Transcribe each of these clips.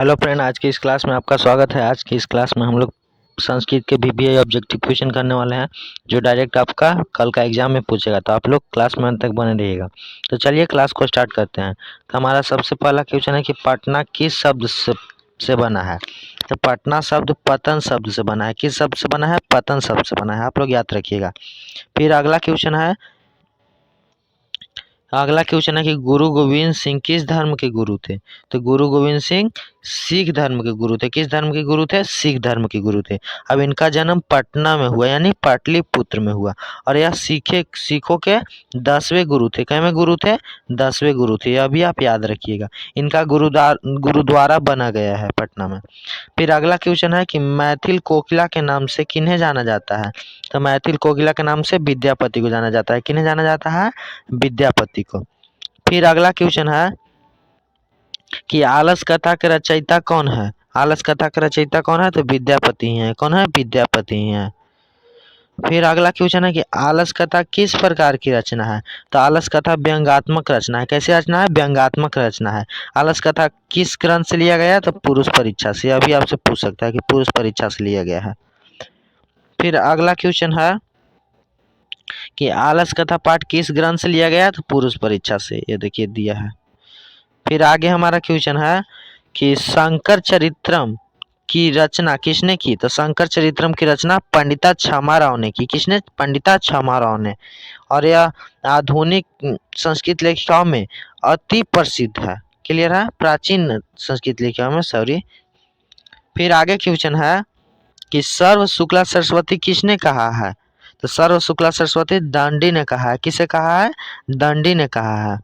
Hello friend, आज की इस क्लास में आपका स्वागत है। आज की इस क्लास में हम लोग संस्कृत के VBA ऑब्जेक्टिव क्वेश्चन करने वाले हैं, जो डायरेक्ट आपका कल का एग्जाम में पूछेगा। तो आप लोग क्लास में अंत तक बने रहिएगा। तो चलिए क्लास को स्टार्ट करते हैं। तो हमारा सबसे पहला क्वेश्चन है कि पटना किस शब्द से बना है। तो पटना शब्द पतन शब्द से बना है। किस शब्द से बना है? पतन शब्द से बना है। आप लोग याद रखिएगा। फिर अगला क्वेश्चन है कि गुरु गोविंद सिंह किस धर्म के गुरु थे। तो गुरु गोविंद सिंह सिख धर्म के गुरु थे। किस धर्म के गुरु थे? सिख धर्म के गुरु थे। अब इनका जन्म पटना में हुआ, यानी पाटलिपुत्र में हुआ। और यह सिखों के 10वें गुरु थे। कितवें गुरु थे? 10वें गुरु थे। यह भी आप याद रखिएगा। इनका गुरुद्वारा बना गया है पटना में। फिर अगला क्वेश्चन है कि मैथिल कोकिला के नाम से किन्हें जाना जाता है। तो मैथिल कोकिला के नाम से विद्यापति को जाना जाता है। किन्हें जाना जाता है? विद्यापति को। फिर अगला क्वेश्चन है कि आलस कथा के रचयिता कौन है। आलस कथा के रचयिता कौन है? तो विद्यापति ही है। कौन है? विद्यापति ही है। फिर अगला क्वेश्चन है कि आलस कथा किस प्रकार की रचना है। तो आलस कथा व्यंग्यात्मक रचना है। कैसी रचना है? व्यंग्यात्मक रचना है। आलस कथा किस ग्रंथ से लिया गया है? तो पुरुष परीक्षा से। अभी आपसे पूछ सकता है कि पुरुष परीक्षा से लिया गया है। फिर अगला क्वेश्चन है कि आलस कथा पाठ किस ग्रंथ से लिया गया है? तो पुरुष परीक्षा से। ये देखिए दिया है। फिर आगे हमारा क्वेश्चन है कि शंकर चरित्रम की रचना किसने की। तो शंकर चरित्रम की रचना पंडिता क्षमा राव ने की। किसने? पंडिता क्षमा राव ने। और यह आधुनिक संस्कृत लेखिकाओं में अति प्रसिद्ध है। क्लियर है? प्राचीन संस्कृत लेखिकाओं में, सॉरी। फिर आगे क्वेश्चन है कि सर्व शुक्ला सरस्वती किसने कहा है। तो सर्व शुक्ला सरस्वती दंडी ने कहा है। किसे कहा है? दंडी ने कहा है।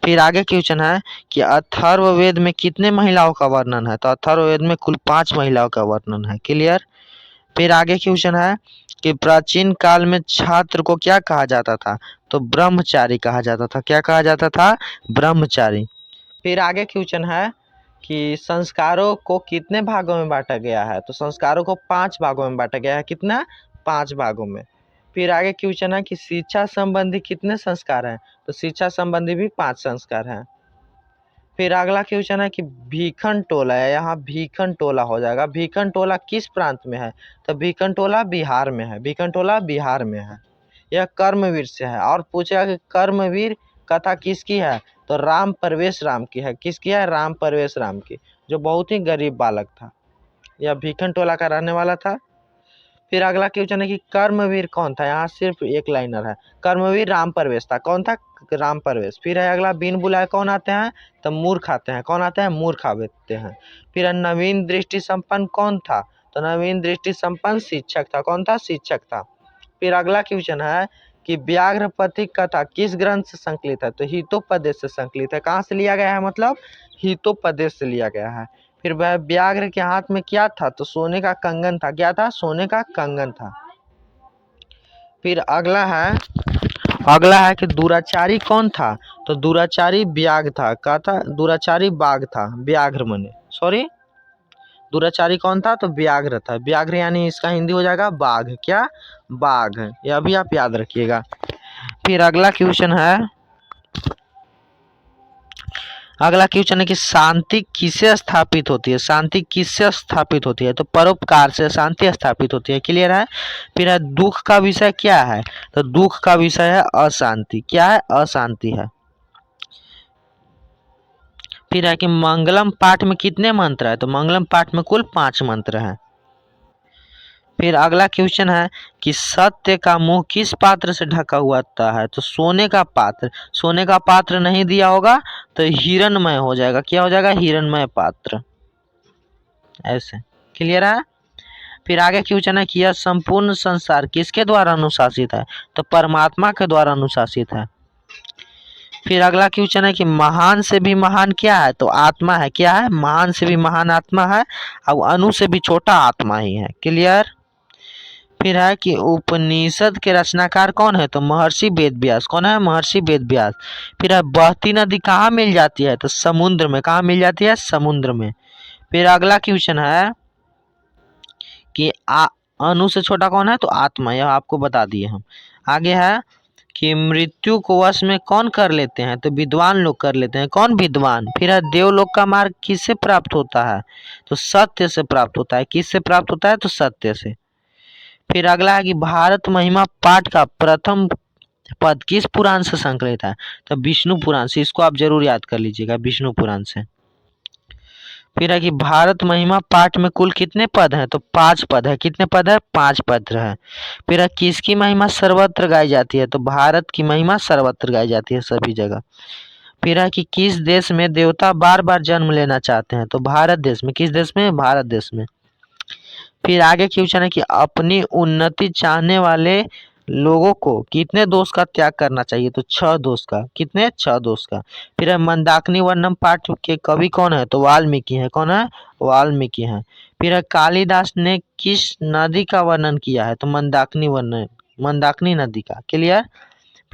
फिर आगे क्वेश्चन है कि अथर्ववेद में कितने महिलाओं का वर्णन है। तो अथर्ववेद में कुल 5 महिलाओं का वर्णन है। क्लियर। फिर आगे क्वेश्चन है कि प्राचीन काल में छात्र को क्या कहा जाता था। तो ब्रह्मचारी कहा जाता था। क्या कहा जाता था? ब्रह्मचारी। फिर आगे क्वेश्चन है कि संस्कारों को कितने भागों में बांटा गया है। तो संस्कारों को 5 भागों में बांटा गया है। कितना? 5 भागों में। फिर आगे क्वेश्चन है कि शिक्षा संबंधी कितने संस्कार हैं। तो शिक्षा संबंधी भी 5 संस्कार हैं। फिर अगला क्वेश्चन है कि भीखन टोला है, यहाँ भीखन टोला हो जाएगा। भीखन टोला किस प्रांत में है। तो भीखन टोला बिहार में है। भीखन टोला बिहार में है। यह कर्मवीर से है। और पूछेगा कि कर्मवीर कथा किसकी है। तो राम परवेश राम की है। किसकी है? राम परवेश राम की, जो बहुत ही गरीब बालक था। यह भीखन टोला का रहने वाला था। फिर अगला क्वेश्चन है कि कर्मवीर कौन था। यहाँ सिर्फ एक लाइनर है। कर्मवीर राम परवेश था। कौन था? राम परवेश। फिर है अगला, बिन बुलाए कौन आते हैं। तो मूर्ख आते हैं। कौन आते हैं? मूर्ख आते हैं। फिर है नवीन दृष्टि संपन्न कौन था। तो नवीन दृष्टि संपन्न शिक्षक था। कौन था? शिक्षक था। फिर अगला क्वेश्चन है कि व्याघ्रपति कथा किस ग्रंथ से संकलित है। तो हितोपदेश से संकलित है। कहाँ से लिया गया है? मतलब हितोपदेश से लिया गया है। फिर वह व्याघ्र के हाथ में क्या था। तो सोने का कंगन था। क्या था? सोने का कंगन था। फिर अगला है कि दुराचारी कौन था। तो दुराचारी व्याघ्र था। क्या था? दुराचारी बाघ था। व्याघ्र मने, सॉरी, दुराचारी कौन था। तो व्याघ्र था। व्याघ्र यानी इसका हिंदी हो जाएगा बाघ। क्या? बाघ। यह भी आप याद रखिएगा। फिर अगला क्वेश्चन है कि शांति किससे स्थापित होती है। शांति किससे स्थापित होती है। तो परोपकार से शांति स्थापित होती है। क्लियर है। फिर है दुख का विषय क्या है। तो दुख का विषय है अशांति। क्या है? अशांति है। फिर है कि मंगलम पाठ में कितने मंत्र है। तो मंगलम पाठ में कुल 5 मंत्र हैं। फिर अगला क्वेश्चन है कि सत्य का मुंह किस पात्र से ढका हुआ होता है। तो सोने का पात्र। सोने का पात्र नहीं दिया होगा तो हिरणमय हो जाएगा। क्या हो जाएगा? हिरणमय पात्र। ऐसे। क्लियर है। फिर आगे क्वेश्चन है कि यह संपूर्ण संसार किसके द्वारा अनुशासित है। तो परमात्मा के द्वारा अनुशासित है। फिर अगला क्वेश्चन है कि महान से भी महान क्या है। तो आत्मा है। क्या है? महान से भी महान आत्मा है। और अणु से भी छोटा आत्मा ही है। क्लियर। फिर है कि उपनिषद के रचनाकार कौन है। तो महर्षि वेद व्यास। कौन है? महर्षि वेद व्यास। फिर है बहती नदी कहाँ मिल जाती है। तो समुद्र में। कहाँ मिल जाती है? समुद्र में। फिर अगला क्वेश्चन है कि अणु से छोटा कौन है। तो आत्मा। यह आपको बता दिए हम। आगे है कि मृत्यु को वश में कौन कर लेते हैं, तो विद्वान लोग कर लेते हैं। कौन विद्वान? फिर है देवलोक का मार्ग किससे प्राप्त होता है, तो सत्य से प्राप्त होता है। किससे प्राप्त होता है, तो सत्य से। फिर अगला है कि भारत महिमा पाठ का प्रथम पद किस पुराण से संकलित है, तो विष्णु पुराण से। इसको आप जरूर याद कर लीजिएगा, विष्णु पुराण से। फिर है कि भारत महिमा पाठ में कुल कितने पद हैं, तो 5 पद है। कितने पद है, 5 पद है। फिर है किसकी महिमा सर्वत्र गाई जाती है, तो भारत की महिमा सर्वत्र गाई जाती है, सभी जगह। फिर है कि किस देश में देवता बार बार जन्म लेना चाहते हैं, तो भारत देश में। किस देश में, भारत देश में। फिर आगे क्वेश्चन है कि अपनी उन्नति चाहने वाले लोगों को कितने दोष का त्याग करना चाहिए, तो 6 दोष का। कितने, 6 दोष का। फिर है मंदाकिनी वर्णम पाठ के कवि कौन है, तो वाल्मीकि है। कौन है, वाल्मीकि है। फिर है कालिदास ने किस नदी का वर्णन किया है, तो मंदाकिनी वर्णन, मंदाकिनी नदी का। क्लियर।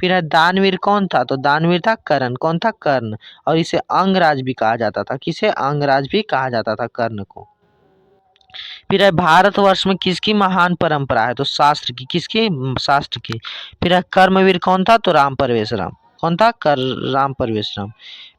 फिर है दानवीर कौन था, तो दानवीर था कर्ण। कौन था, कर्ण। और इसे अंगराज भी कहा जाता था। किसे, अंगराज भी कहा जाता था कर्ण को। फिर है भारतवर्ष में किसकी महान परंपरा है, तो शास्त्र की। किसकी, शास्त्र की। फिर है कर्मवीर कौन था, तो राम परवेश राम। कौन था, कर राम परवेश राम।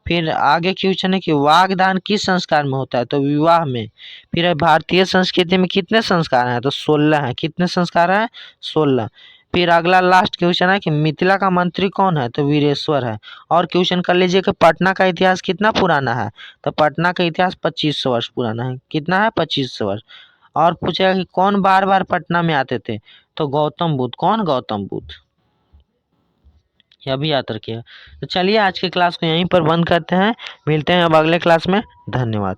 फिर आगे क्वेश्चन है कि वागदान किस संस्कार में होता है, तो विवाह में। फिर है भारतीय संस्कृति में कितने संस्कार हैं, तो 16 हैं। कितने संस्कार हैं, 16। फिर अगला लास्ट क्वेश्चन है कि मिथिला का मंत्री कौन है, तो वीरेश्वर है। और क्वेश्चन कर लीजिए कि पटना का इतिहास कितना पुराना है, तो पटना का इतिहास 2500 वर्ष पुराना है। कितना है, 2500 वर्ष। और पूछेगा कि कौन बार बार पटना में आते थे, तो गौतम बुद्ध। कौन, गौतम बुद्ध। यह भी याद रखिए। तो चलिए आज की क्लास को यहीं पर बंद करते हैं, मिलते हैं अब अगले क्लास में। धन्यवाद।